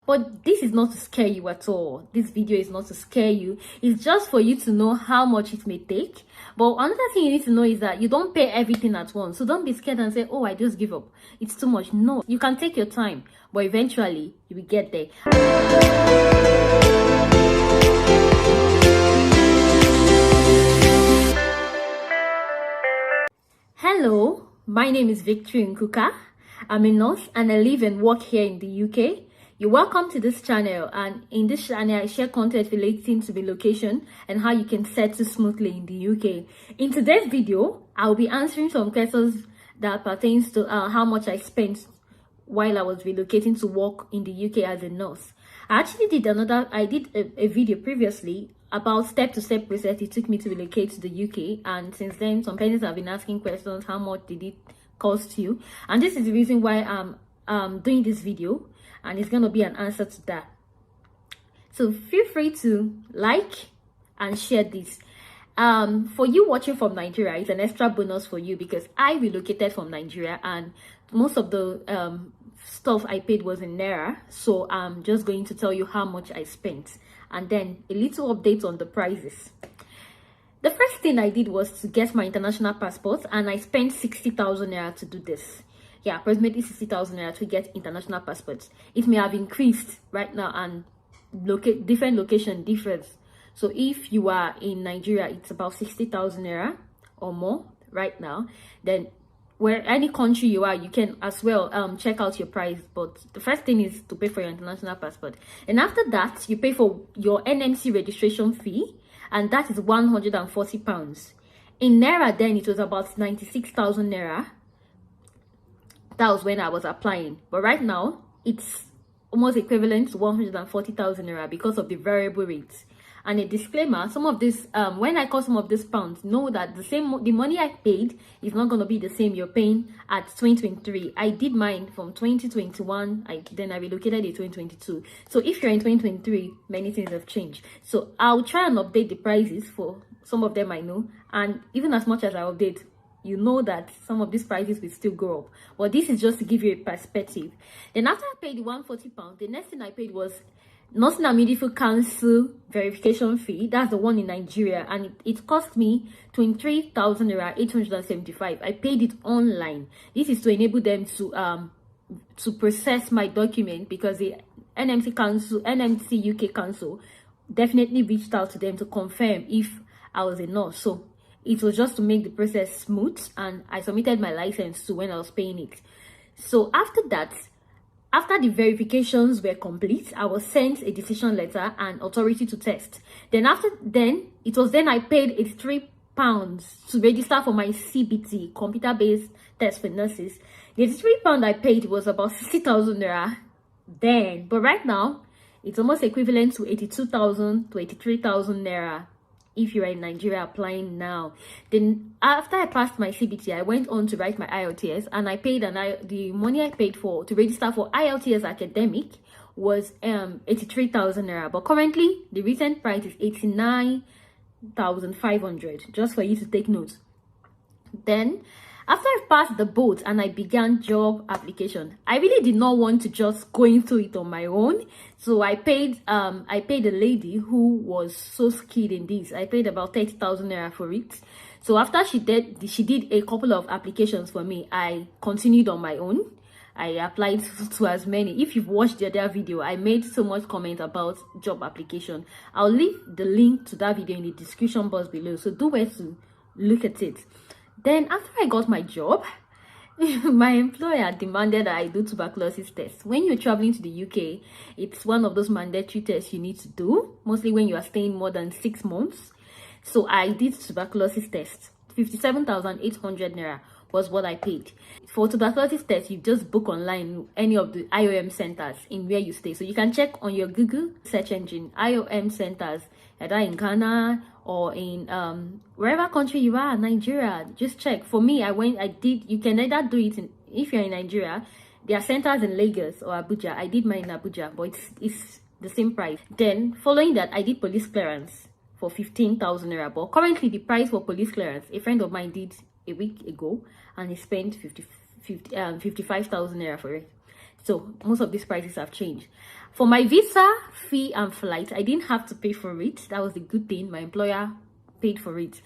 But this is not to scare you at all. This video is not to scare you. It's just for you to know how much it may take. But another thing you need to know is that you don't pay everything at once. So don't be scared and say, oh, I just give up. It's too much. No, you can take your time, but eventually you will get there. Hello, my name is Victory Nkuka. I'm a nurse and I live and work here in the UK. You're welcome to this channel, and in this channel I share content relating to relocation and how you can settle smoothly in the UK. In today's video, I'll be answering some questions that pertains to how much I spent while I was relocating to work in the UK as a nurse. I actually did a video previously about step-to-step process it took me to relocate to the UK, and since then some parents have been asking questions, how much did it cost you? And this is the reason why I'm doing this video, and it's going to be an answer to that. So feel free to like and share this. For you watching from Nigeria, it's an extra bonus for you because I relocated from Nigeria and most of the stuff I paid was in Naira. So I'm just going to tell you how much I spent and then a little update on the prices. The first thing I did was to get my international passport, and I spent 60,000 naira to do this. Yeah, approximately 60,000 naira to get international passports. It may have increased right now, and different location differs. So if you are in Nigeria, it's about 60,000 naira or more right now. Then where any country you are, you can as well check out your price. But the first thing is to pay for your international passport, and after that you pay for your NMC registration fee, and that is 140 pounds. In Naira then it was about 96,000 naira. That was when I was applying, but right now it's almost equivalent to 140,000 naira because of the variable rates. And a disclaimer, some of this when I call some of these pounds, know that the money I paid is not going to be the same you're paying at 2023. I did mine from 2021, then I relocated in 2022. So if you're in 2023, many things have changed. So I'll try and update the prices for some of them I know, and even as much as I update, you know that some of these prices will still go up, but this is just to give you a perspective. Then after I paid the 140 pounds, the next thing I paid was Nursing and Midwifery Council verification fee. That's the one in Nigeria, and it cost me 23,875. I paid it online. This is to enable them to process my document, because the NMC UK Council definitely reached out to them to confirm if I was a nurse. So it was just to make the process smooth, and I submitted my license to when I was paying it. So after that, after the verifications were complete, I was sent a decision letter and authority to test. Then I paid 83 pounds to register for my CBT, computer-based test for nurses. The 83 pounds I paid was about 60,000 naira then, but right now it's almost equivalent to 82,000 to 83,000 naira if you are in Nigeria applying now. Then after I passed my CBT, I went on to write my IELTS, and I paid the money I paid to register for IELTS academic was 83,000 naira, but currently the recent price is 89,500, just for you to take note. Then after I passed the boat and I began job application, I really did not want to just go into it on my own. So I paid a lady who was so skilled in this. I paid about 30,000 naira for it. So after she did a couple of applications for me, I continued on my own. I applied to as many. If you've watched the other video, I made so much comment about job application. I'll leave the link to that video in the description box below, so do well to look at it. Then after I got my job, my employer demanded that I do tuberculosis tests. When you're traveling to the UK, it's one of those mandatory tests you need to do, mostly when you are staying more than 6 months. So I did tuberculosis test. 57,800 naira was what I paid. For tuberculosis test, you just book online any of the IOM centers in where you stay. So you can check on your Google search engine, IOM centers, either in Ghana or in wherever country you are, Nigeria. Just check. For me, you can either do it if you're in Nigeria, there are centers in Lagos or Abuja. I did mine in Abuja, but it's the same price. Then following that, I did police clearance for 15,000 naira. But currently the price for police clearance, a friend of mine did a week ago, and he spent 55,000 naira for it. So most of these prices have changed. For my visa fee and flight, I didn't have to pay for it. That was the good thing. My employer paid for it.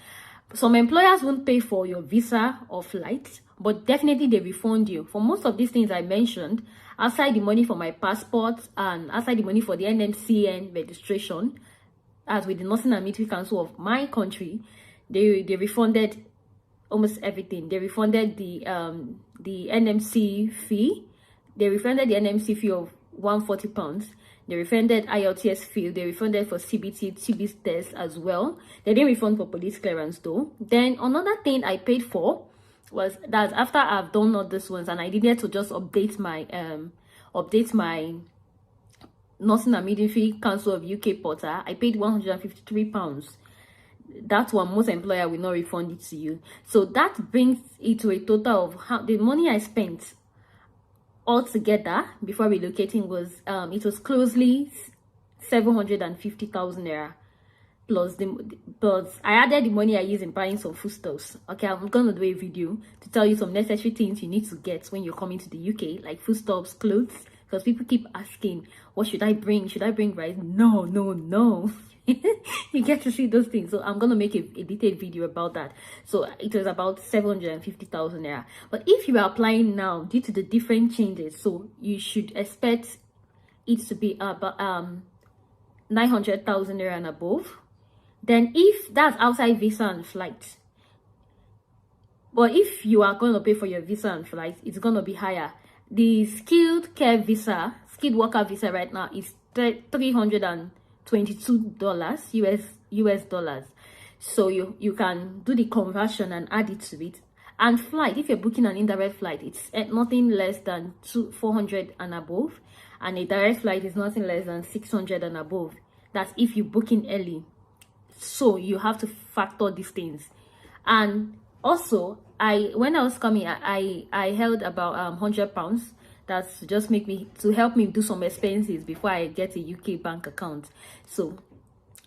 Some employers won't pay for your visa or flight, but definitely they refund you. For most of these things I mentioned, outside the money for my passport and outside the money for the NMCN registration, as with the Nursing and Midwifery Council of my country, they refunded almost everything. They refunded the NMC fee. They refunded the NMC fee of £140. They refunded IELTS fee. They refunded for CBT, TB test as well. They didn't refund for police clearance though. Then another thing I paid for was that after I've done all these ones and I needed to just update my Nursing and Midwifery Council of UK portal, I paid £153. That one, most employer will not refund it to you. So that brings it to a total of how the money I spent altogether before relocating was it was closely 750,000 naira plus I added the money I used in buying some foodstuffs. Okay, I'm gonna do a video to tell you some necessary things you need to get when you're coming to the UK, like foodstuffs, clothes, because people keep asking, what should I bring? Should I bring rice? No. You get to see those things. So I'm gonna make a detailed video about that. So it was about 750,000 naira. But if you are applying now, due to the different changes, so you should expect it to be about 900,000 naira and above. Then if that's outside visa and flight, but if you are going to pay for your visa and flight, it's going to be higher. The skilled worker visa right now is $322 US dollars. So you can do the conversion and add it to it. And flight, if you're booking an indirect flight, it's at nothing less than 400 and above, and a direct flight is nothing less than 600 and above. That's if you book in early. So you have to factor these things. And also, when I was coming, I held about £100. That's just to help me do some expenses before I get a UK bank account. So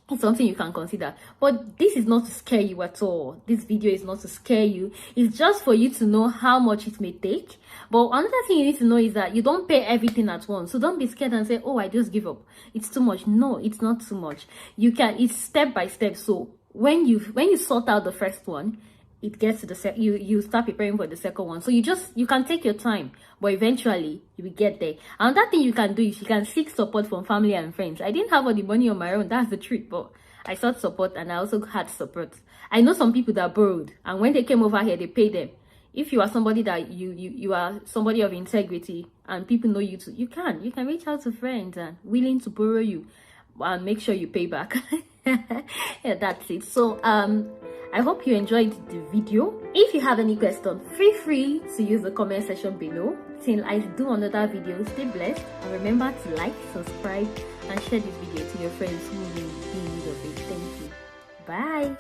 it's something you can consider. But this is not to scare you at all. This video is not to scare you. It's just for you to know how much it may take. But another thing you need to know is that you don't pay everything at once. So don't be scared and say, oh, I just give up. It's too much. No, it's not too much. It's step by step. So when you sort out the first one, it gets to the you start preparing for the second one. So you can take your time, but eventually you will get there. Another thing you can do is you can seek support from family and friends. I didn't have all the money on my own, that's the truth, but I sought support and I also had support. I know some people that borrowed, and when they came over here, they paid them. If you are somebody that you are somebody of integrity and people know you too, you can reach out to friends and willing to borrow you and make sure you pay back. Yeah, that's it. So I hope you enjoyed the video. If you have any questions, feel free to use the comment section below. Till I do another video, stay blessed and remember to like, subscribe and share this video to your friends who will be in need of it. Thank you. Bye.